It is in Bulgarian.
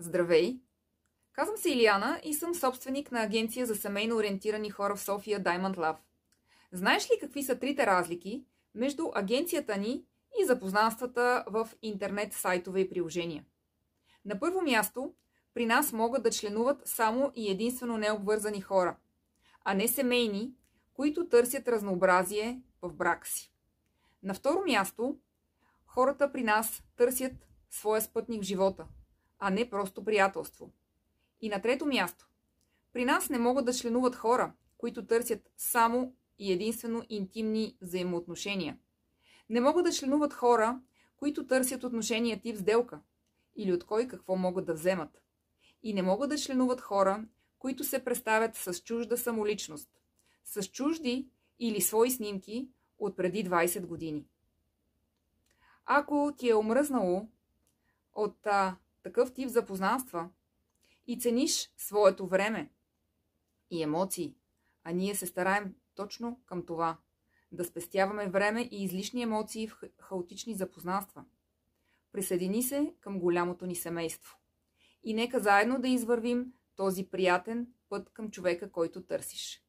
Здравей! Казвам се Илияна и съм собственик на агенция за семейно ориентирани хора в София Diamond Love. Знаеш ли какви са трите разлики между агенцията ни и запознанствата в интернет сайтове и приложения? На първо място, при нас могат да членуват само и единствено необвързани хора, а не семейни, които търсят разнообразие в брака си. На второ място, хората при нас търсят своя спътник в живота, а не просто приятелство. И на трето място, при нас не могат да членуват хора, които търсят само и единствено интимни взаимоотношения. Не могат да членуват хора, които търсят отношения тип сделка или от кой какво могат да вземат. И не могат да членуват хора, които се представят с чужда самоличност, с чужди или свои снимки от преди 20 години. Ако ти е омръзнало от такъв тип запознанства и цениш своето време и емоции, а ние се стараем точно към това, да спестяваме време и излишни емоции в хаотични запознанства, присъедини се към голямото ни семейство. И нека заедно да извървим този приятен път към човека, който търсиш.